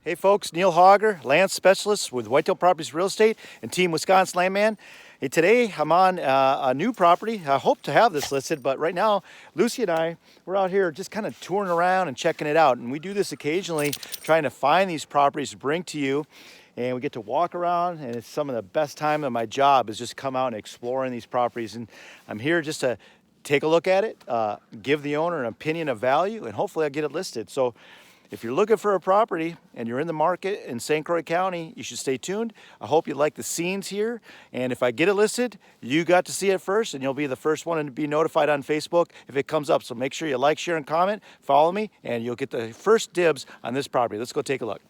Hey folks, Neil Hauger, Land Specialist with Whitetail Properties Real Estate and Team Wisconsin Landman. Hey, today I'm on a new property. I hope to have this listed, but right now Lucy and I, we're out here just kind of touring around and checking it out. And we do this occasionally, trying to find these properties to bring to you. And we get to walk around, and it's some of the best time of my job is just come out and exploring these properties. And I'm here just to take a look at it, give the owner an opinion of value, and hopefully I'll get it listed. So if you're looking for a property and you're in the market in St. Croix County, you should stay tuned. I hope you like the scenes here. And if I get it listed, you got to see it first, and you'll be the first one to be notified on Facebook if it comes up. So make sure you like, share, and comment, follow me, and you'll get the first dibs on this property. Let's go take a look.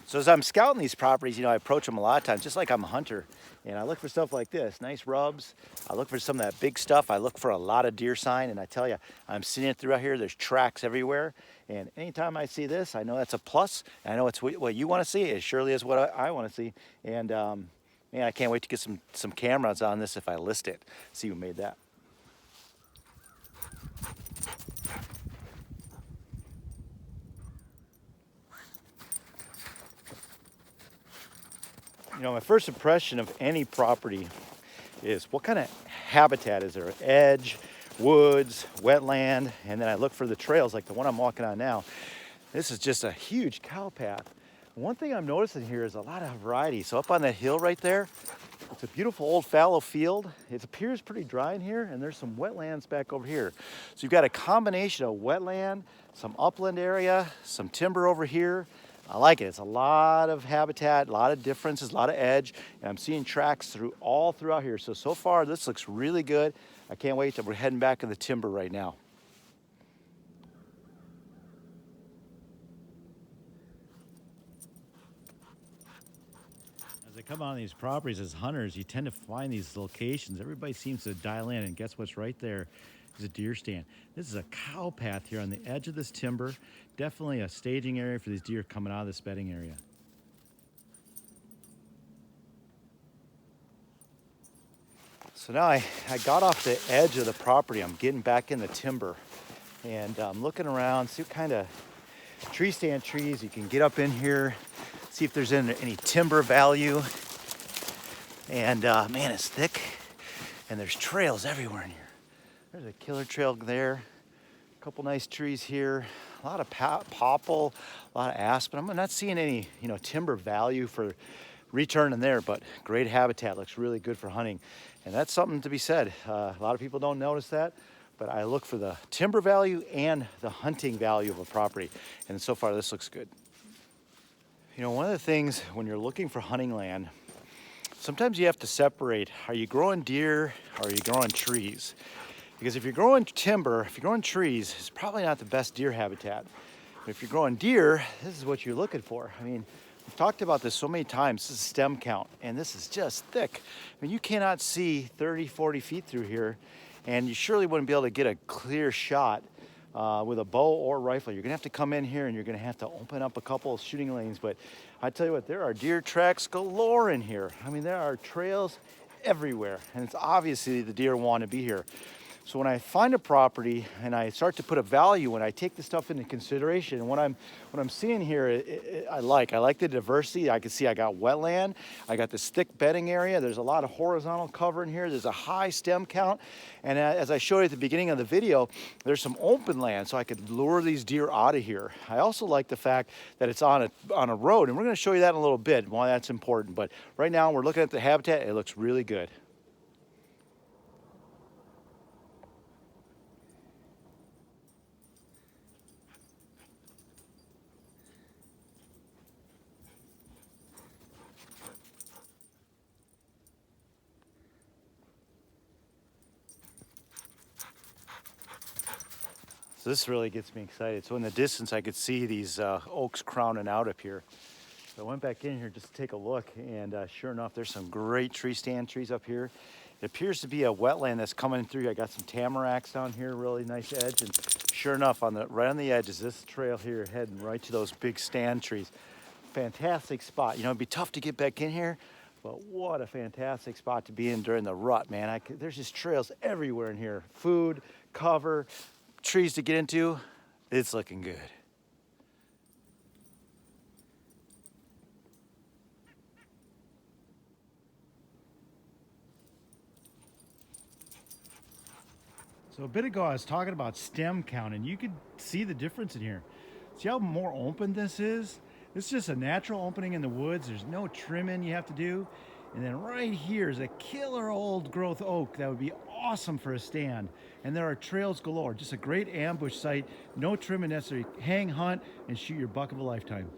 So as I'm scouting these properties, I approach them a lot of times, just like I'm a hunter. And I look for stuff like this, nice rubs. I look for some of that big stuff. I look for a lot of deer sign, and I tell you, I'm seeing it throughout here. There's tracks everywhere. And anytime I see this, I know that's a plus. I know it's what you want to see. It surely is what I want to see. And man, I can't wait to get some cameras on this if I list it. See who made that. My first impression of any property is what kind of habitat is there? Edge, woods, wetland, and then I look for the trails like the one I'm walking on now. This is just a huge cow path. One thing I'm noticing here is a lot of variety. So up on that hill right there, it's a beautiful old fallow field. It appears pretty dry in here, and there's some wetlands back over here. So you've got a combination of wetland, some upland area, some timber over here. I like it. It's a lot of habitat, a lot of differences, a lot of edge, and I'm seeing tracks all throughout here. So far, this looks really good. I can't wait till we're heading back in the timber right now. As I come on these properties as hunters, you tend to find these locations. Everybody seems to dial in, and guess what's right there is a deer stand. This is a cow path here on the edge of this timber. Definitely a staging area for these deer coming out of this bedding area. So now I got off the edge of the property. I'm getting back in the timber, and I'm looking around, see what kind of tree stand trees you can get up in here, see if there's any timber value. And man, it's thick, and there's trails everywhere in here. There's a killer trail there, a couple nice trees here, a lot of popple, a lot of aspen. I'm not seeing any, timber value for return in there, but great habitat, looks really good for hunting. And that's something to be said. A lot of people don't notice that, but I look for the timber value and the hunting value of a property. And so far, this looks good. One of the things when you're looking for hunting land, sometimes you have to separate, are you growing deer or are you growing trees? Because if you're growing timber, if you're growing trees, it's probably not the best deer habitat. But if you're growing deer, this is what you're looking for. We've talked about this so many times. This is stem count, and this is just thick. You cannot see 30, 40 feet through here, and you surely wouldn't be able to get a clear shot with a bow or rifle. You're gonna have to come in here and you're gonna have to open up a couple of shooting lanes. But I tell you what, there are deer tracks galore in here. There are trails everywhere, and it's obviously the deer want to be here. So when I find a property and I start to put a value, when I take this stuff into consideration, and what I'm seeing here, I like the diversity. I can see I got wetland, I got this thick bedding area. There's a lot of horizontal cover in here. There's a high stem count, and as I showed you at the beginning of the video, there's some open land, so I could lure these deer out of here. I also like the fact that it's on a road, and we're going to show you that in a little bit, why that's important. But right now, we're looking at the habitat. It looks really good. So this really gets me excited. So in the distance, I could see these oaks crowning out up here. So I went back in here just to take a look, and sure enough, there's some great tree stand trees up here. It appears to be a wetland that's coming through. I got some tamaracks down here, really nice edge, and sure enough, right on the edge is this trail here heading right to those big stand trees. Fantastic spot. It'd be tough to get back in here, but what a fantastic spot to be in during the rut, man. There's just trails everywhere in here. Food, cover, trees to get into. It's looking good. So a bit ago I was talking about stem count, and you could see the difference in here. See how more open this is? This is just a natural opening in the woods. There's no trimming you have to do. And then right here is a killer old growth oak that would be awesome for a stand. And there are trails galore, just a great ambush site, no trimming necessary. Hang, hunt, and shoot your buck of a lifetime.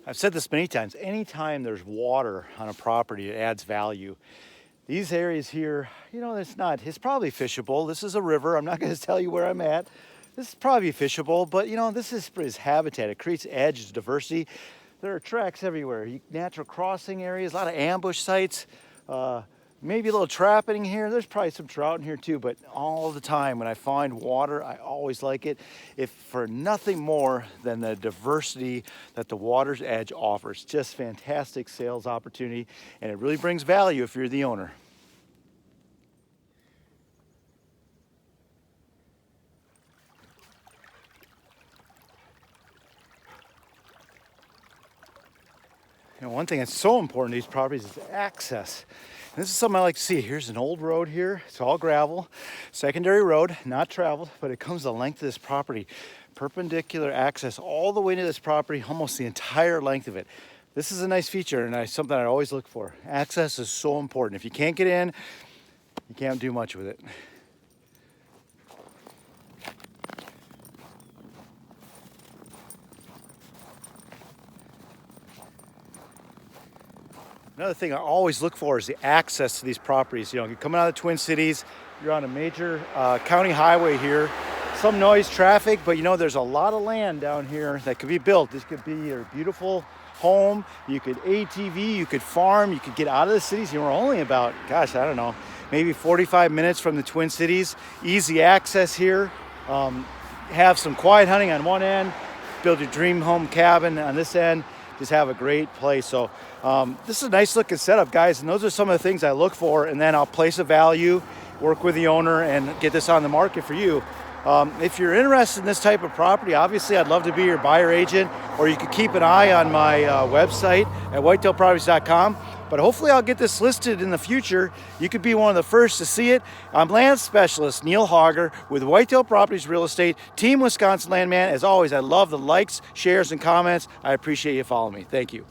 I've said this many times, anytime there's water on a property, it adds value. These areas here, you know, it's probably fishable. This is a river. I'm not going to tell you where I'm at. This is probably fishable, but you know, this is habitat. It creates edge, diversity. There are tracks everywhere. Natural crossing areas, a lot of ambush sites, maybe a little trapping here. There's probably some trout in here too, but all the time when I find water, I always like it. If for nothing more than the diversity that the water's edge offers. Just fantastic sales opportunity, and it really brings value if you're the owner. You know, one thing that's so important to these properties is access. And this is something I like to see. Here's an old road here. It's all gravel. Secondary road, not traveled, but it comes the length of this property. Perpendicular access all the way to this property, almost the entire length of it. This is a nice feature, and something I always look for. Access is so important. If you can't get in, you can't do much with it. Another thing I always look for is the access to these properties. You know, you're coming out of the Twin Cities, you're on a major county highway here. Some noise, traffic, but you know, there's a lot of land down here that could be built. This could be your beautiful home. You could ATV, you could farm, you could get out of the cities. You were only about, gosh, I don't know, maybe 45 minutes from the Twin Cities. Easy access here. Have some quiet hunting on one end, build your dream home cabin on this end. Just have a great place. So this is a nice looking setup, guys, and those are some of the things I look for, and then I'll place a value, work with the owner, and get this on the market for you. If you're interested in this type of property, obviously I'd love to be your buyer agent, or you could keep an eye on my website at whitetailproperties.com. But hopefully I'll get this listed in the future. You could be one of the first to see it. I'm Land Specialist Neil Hauger with Whitetail Properties Real Estate, Team Wisconsin Landman. As always, I love the likes, shares, and comments. I appreciate you following me. Thank you.